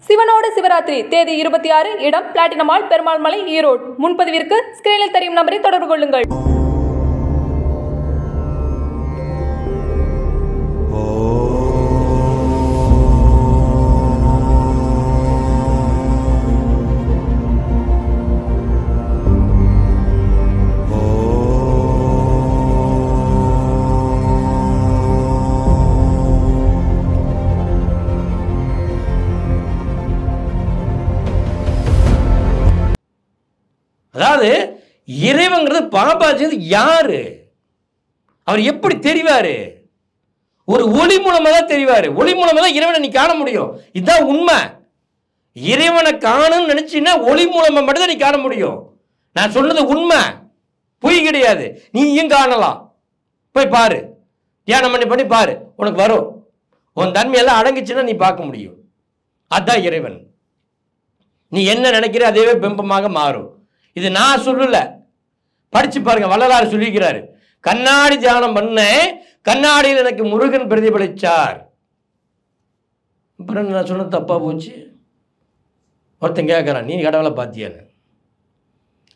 சிவனோடு சிவராத்திரி தேதி 26, இடம் பிளாட்டினம் மால், பெருமாள் மலை, ஈரோடு. முன்பதிவிற்கு ஸ்கிரீனில் தெரியும் நம்பரை தொடர்பு கொள்ளுங்கள். அதாவது இறைவங்கிறது பாபாஜி யாரு, அவர் எப்படி தெரிவாரு? ஒரு ஒளி மூலமா தான் தெரிவாரு. ஒளி மூலமா தான் இறைவனை நீ காண முடியும். இதுதான் உண்மை. இறைவனை காணும்னு நினைச்சீங்கன்னா ஒளி மூலமா மட்டும்தான் நீ காண முடியும். நான் சொன்னது உண்மை, பொய் கிடையாது. நீயும் காணலாம். போய் பாரு, தியானம் பண்ணி பாரு, உனக்கு வரும். உன் தன்மையெல்லாம் அடங்குச்சுன்னா நீ பார்க்க முடியும். அதுதான் இறைவன். நீ என்ன நினைக்கிற அதேவே பிம்பமாக மாறும். இது நான் சொல்லல, படிச்சு பாருங்க. வள்ளலார் சொல்லிக்கிறாரு, கண்ணாடி தியானம் பண்ண கண்ணாடியில் எனக்கு முருகன் பிரதிபலிச்சார். அப்புறம் நான் சொன்ன தப்பா போச்சு. ஒருத்தன் கேட்கறான், நீ கடவுளை பார்த்தியான்னு.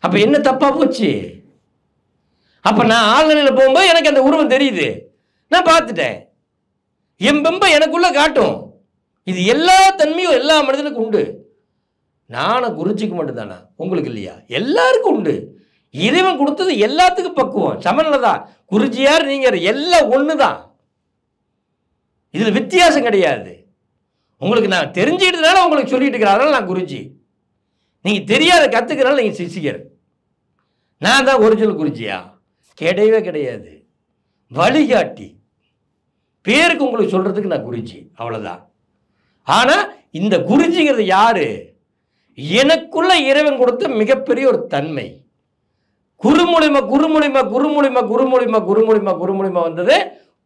அப்ப என்ன தப்பா போச்சு? அப்ப நான் ஆழ்நிலையில் போகும்போது எனக்கு அந்த உருவம் தெரியுது, நான் பார்த்துட்டேன். என் பிம்பம் எனக்குள்ள காட்டும். இது எல்லா தன்மையும் எல்லா மனிதனுக்கும் உண்டு. நானும் குருஜிக்கு மட்டும்தானா? உங்களுக்கு இல்லையா? எல்லாருக்கும் உண்டு. இறைவன் கொடுத்தது எல்லாத்துக்கும் பக்குவம் சமநிலை தான். குருஜியார் நீங்க எல்லாம் ஒன்று தான். இதில் வித்தியாசம் கிடையாது. உங்களுக்கு நான் தெரிஞ்சுக்கிட்டதுனால உங்களுக்கு சொல்லிட்டு இருக்கிறேன், அதனால நான் குருஜி. நீங்கள் தெரியாத கற்றுக்கிறனால நீங்கள் சிஷியர். நான் தான் ஒரிஜினல் குருஜியா? கிடையவே கிடையாது. வழிகாட்டி, பேருக்கு உங்களுக்கு சொல்கிறதுக்கு நான் குருஜி, அவ்வளோதான். ஆனால் இந்த குருஜிங்கிறது யாரு? எனக்குள்ள இறைவன் கொடுத்த மிகப்பெரிய ஒரு தன்மை. குருமூலிமா குருமூலிமா குருமூலிமா குருமூலிமா குருமூலிமா குருமூலிமா வந்தது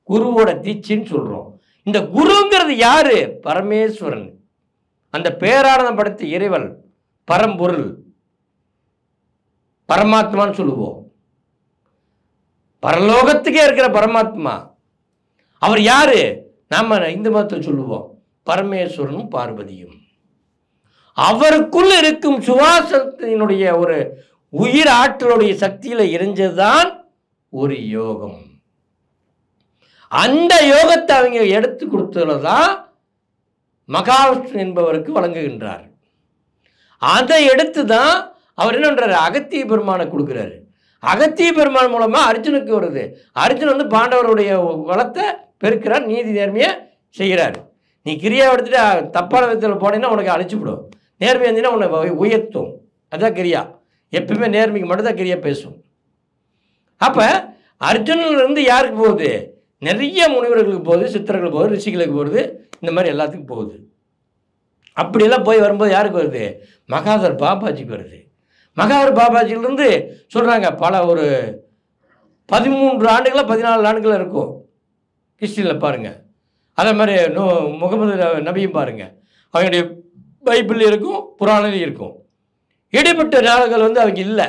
குருவோட தீட்சின்னு சொல்றோம். இந்த குருங்கிறது யாரு? பரமேஸ்வரன். அந்த பேரானந்தம் படைத்த இறைவன், பரம்பொருள், பரமாத்மான்னு சொல்லுவோம். பரலோகத்துக்கே இருக்கிற பரமாத்மா. அவர் யாரு? நாம இந்து மதத்தை சொல்லுவோம் பரமேஸ்வரனும் பார்வதியும். அவருக்குள் இருக்கும் சுவாசத்தினுடைய ஒரு உயிர் ஆற்றலுடைய சக்தியில இறைஞ்சதுதான் ஒரு யோகம். அந்த யோகத்தை அவங்க எடுத்து கொடுத்ததுதான் மகாவிஷ்ணு என்பவருக்கு வழங்குகின்றார். அதை எடுத்து தான் அவர் என்ன பண்றாரு? அகத்திய பெருமானை கொடுக்கிறாரு. அகத்திய பெருமான் மூலமா அர்ஜுனுக்கு வருது. அர்ஜுன் வந்து பாண்டவருடைய வளத்தை பெருக்கிறார், நீதி நேர்மையை செய்கிறார். நீ கிரியா எடுத்துட்டு தப்பான விதத்தில் போனீங்கன்னா உனக்கு அழிச்சுவிடும். நேர்மை இருந்தீங்கன்னா உன்னை உயர்த்தும். அதுதான் கிரியா. எப்பவுமே நேர்மைக்கு மட்டும்தான் கிரியா பேசும். அப்போ அர்ஜுனிலிருந்து யாருக்கு போகுது? நிறைய முனிவர்களுக்கு போகுது, சித்தர்களுக்கு போகுது, ரிஷிகளுக்கு போகுது, இந்த மாதிரி எல்லாத்துக்கும் போகுது. அப்படியெல்லாம் போய் வரும்போது யாருக்கு வருது? மகாதர் பாபாஜிக்கு வருது. மகாதர் பாபாஜியிலிருந்து சொல்கிறாங்க பல ஒரு 13 ஆண்டுகளா 14 ஆண்டுகள் இருக்கும் ஹிஸ்ட்ரியில் பாருங்கள். அதே மாதிரி முகமது நபியும் பாருங்கள், அவங்களுடைய பைபிள் இருக்கும், புராணம் இருக்கும். இடைப்பட்ட நாடுகள் வந்து அவங்க இல்லை,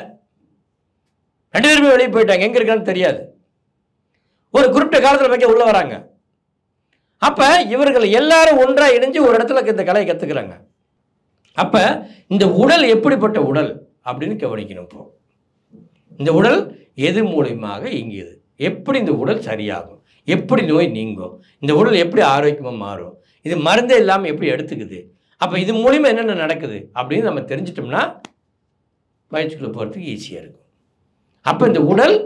2 பேருமே வெளியே போயிட்டாங்க, எங்கே இருக்கான்னு தெரியாது. ஒரு குறிப்பிட்ட காலத்தில் வைக்க உள்ள வராங்க. அப்போ இவர்கள் எல்லாரும் ஒன்றாக இணைஞ்சு ஒரு இடத்துல இந்த கலையை கற்றுக்கிறாங்க. அப்போ இந்த உடல் எப்படிப்பட்ட உடல் அப்படின்னு கவனிக்கணும். இப்போ இந்த உடல் எது மூலியமாக இயங்குது, எப்படி இந்த உடல் சரியாகும், எப்படி நோய் நீங்கும், இந்த உடல் எப்படி ஆரோக்கியமாக மாறும், இது மருந்தே இல்லாமல் எப்படி எடுத்துக்குது, அப்போ இது மூலிமா என்னென்ன நடக்குது அப்படின்னு நம்ம தெரிஞ்சிட்டோம்னா பயிற்சிக்குள்ளே போகிறதுக்கு ஈஸியாக இருக்கும். அப்போ இந்த உடல்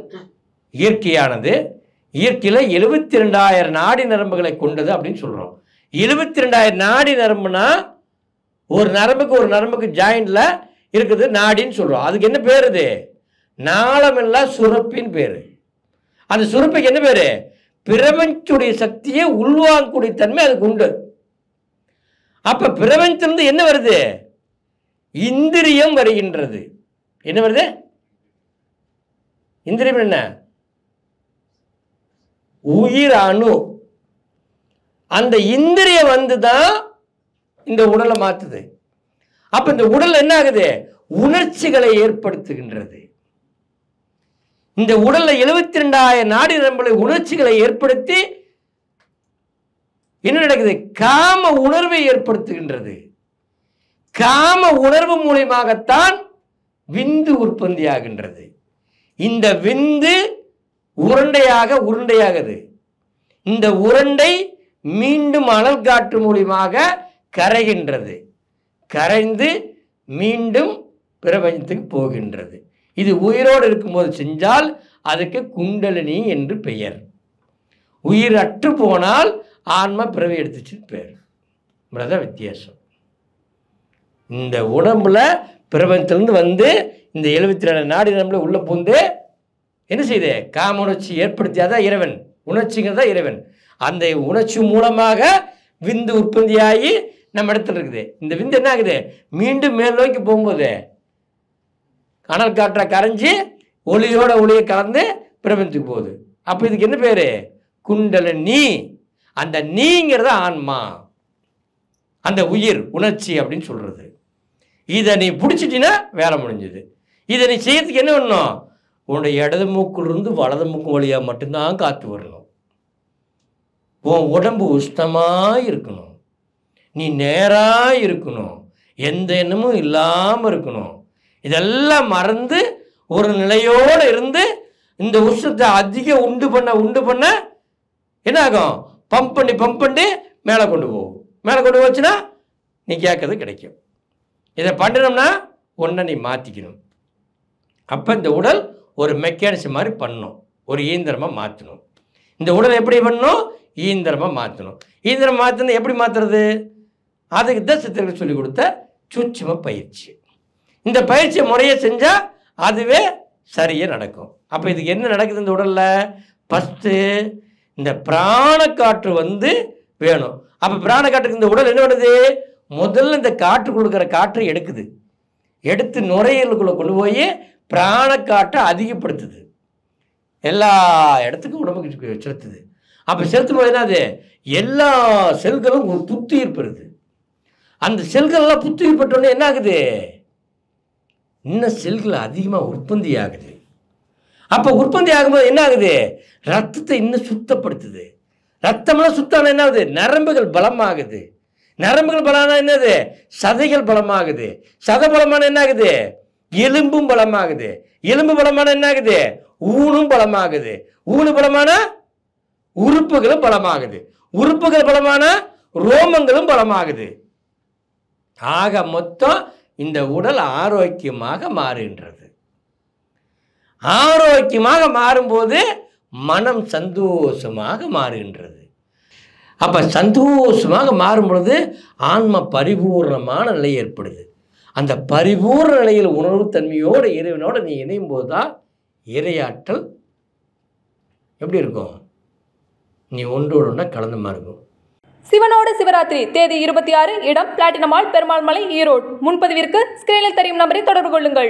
இயற்கையானது. இயற்கையில் 72,000 நாடி நரம்புகளை கொண்டது அப்படின்னு சொல்கிறோம். 72,000 நாடி நரம்புனா ஒரு நரம்புக்கு ஜாயிண்டில் இருக்குது நாடின்னு சொல்கிறோம். அதுக்கு என்ன பேர்? இது நாளமில்லா சுரப்பின்னு பேர். அந்த சுரப்பிக்கு என்ன பேர்? பிரபஞ்சத்துடைய சக்தியை உள்வாங்கக்கூடிய தன்மை அதுக்கு உண்டு. அப்ப பிரபஞ்சத்திலிருந்து என்ன வருது? இந்திரியம் வருகின்றது. என்ன வருது? இந்திரியம் என்ன? உயிர் அணு. அந்த இந்திரியம் வந்துதான் இந்த உடலை மாத்துது. அப்ப இந்த உடல் என்ன ஆகுது? உணர்ச்சிகளை ஏற்படுத்துகின்றது. இந்த உடல்ல 72,000 நாடி நரம்புகளை உணர்ச்சிகளை ஏற்படுத்தி என்ன நடக்குது? காம உணர்வை ஏற்படுத்துகின்றது. காம உணர்வு மூலமாகத்தான் விந்து உற்பத்தியாகின்றது. இந்த விந்து உருண்டையாகுது. இந்த உருண்டை மீண்டும் அனல் காற்று மூலமாக கரைகின்றது. கரைந்து மீண்டும் பிரபஞ்சத்துக்கு போகின்றது. இது உயிரோடு இருக்கும்போது செஞ்சால் அதுக்கு குண்டலினி என்று பெயர். உயிர் அற்று போனால் ஆன்மா பிறவி எடுத்துச்சு பேர். இவ்வளோதான் வித்தியாசம். இந்த உடம்புல பிரபஞ்சத்திலிருந்து வந்து இந்த 72 நாடி நம்மள உள்ள பூந்து என்ன செய்யுது? காம உணர்ச்சி ஏற்படுத்தியாதான் இறைவன். உணர்ச்சிங்கிறதா இறைவன். அந்த உணர்ச்சி மூலமாக விந்து உற்பத்தியாகி நம்ம இடத்துல இருக்குது. இந்த விந்து என்ன ஆகுது? மீண்டும் மேல் நோக்கி போகும்போது அனல் காற்றை கரைஞ்சி ஒளியோட ஒளியை கலந்து பிரபஞ்சத்துக்கு போகுது. அப்போ இதுக்கு என்ன பேர்? குண்டலினி. அந்த நீங்கிறத ஆன்மா, அந்த உயிர் உணர்ச்சி அப்படின்னு சொல்கிறது. இதை நீ பிடிச்சிட்டினா வேலை முடிஞ்சுது. இதை நீ செய்யறதுக்கு என்ன பண்ணணும்? உன்னுடைய இடது மூக்கிலிருந்து வலது மூக்கு வழியாக மட்டும்தான் காற்று வரணும். உன் உடம்பு உஷ்ணமாக இருக்கணும். நீ நேராக இருக்கணும். எந்த எண்ணமும் இல்லாமல் இருக்கணும். இதெல்லாம் மறந்து ஒரு நிலையோடு இருந்து இந்த உஷ்ணத்தை அதிகம் உண்டு பண்ண என்ன ஆகும்? பம்ப் பண்ணி மேலே கொண்டு போகும். மேலே கொண்டு போச்சுன்னா நீ கேட்கறது கிடைக்கும். இதை பண்ணினோம்னா ஒன்றை நீ மாற்றிக்கணும். அப்போ இந்த உடல் ஒரு மெக்கானிசம் மாதிரி பண்ணணும். ஒரு இயந்திரமாக மாற்றணும். இந்த உடலை எப்படி பண்ணணும்? இயந்திரமாக மாற்றணும். இயந்திரம் மாற்றணும். எப்படி மாற்றுறது? அதுக்கு தான் சித்தர்கள் சொல்லிக் கொடுத்த சூட்சும பயிற்சி. இந்த பயிற்சி முறையை செஞ்சால் அதுவே சரியாக நடக்கும். அப்போ இதுக்கு என்ன நடக்குது இந்த உடலில்? ஃபஸ்ட்டு இந்த பிராணக்காற்று வந்து வேணும். அப்போ பிராணக்காற்றுக்கு இந்த உடல் என்ன பண்ணுது? முதல்ல இந்த காற்று கொடுக்குற காற்றை எடுக்குது. எடுத்து நுரையீரலுக்குள்ளே கொண்டு போய் பிராணக்காற்றை அதிகப்படுத்துது. எல்லா இடத்துக்கும் உடம்புக்கு செலுத்துது. அப்போ செலுத்தும் போது என்னது? எல்லா செல்களும் ஒரு புத்துயிர் பெறுது. அந்த செல்கள்லாம் புத்துயிர் பெற்றோன்னே என்ன ஆகுது? இன்னும் செல்கள் அதிகமாக உற்பத்தி ஆகுது. அப்போ உற்பத்தி ஆகும்போது என்ன ஆகுது? ரத்தத்தை இன்னும் சுத்தப்படுத்துது. ரத்தமெல்லாம் சுத்தம் என்ன ஆகுது? நரம்புகள் பலமாகுது. நரம்புகள் பலமான என்னது? சதைகள் பலமாகுது. சதை பலமான என்ன ஆகுது? எலும்பும் பலமாகுது. எலும்பு பலமான என்ன ஆகுது? ஊனும் பலமாகுது. ஊனு பலமான உறுப்புகளும் பலமாகுது. உறுப்புகள் பலமான ரோமங்களும் பலமாகுது. ஆக மொத்தம் இந்த உடல் ஆரோக்கியமாக மாறுகின்றது. ஆரோக்கியமாக மாறும்போது மனம் சந்தோஷமாக மாறுகின்றது. அப்போ சந்தோஷமாக மாறும் பொழுது ஆன்மா பரிபூர்ணமான நிலை ஏற்படுது. அந்த பரிபூர்ண நிலையில் உணர்வு தன்மையோடு இறைவனோடு நீ இணையும் போது தான் இறையாற்றல் எப்படி இருக்கும்? நீ ஒன்றோடு ஒன்றா கலந்து மாறும். சிவனோடு சிவராத்திரி தேதி 26, இடம் பிளாட்டினம் மால், பெருமாள் மலை, ஈரோடு. முன்பதிவிற்கு ஸ்கிரீனில் தெரியும் நம்பரை தொடர்பு கொள்ளுங்கள்.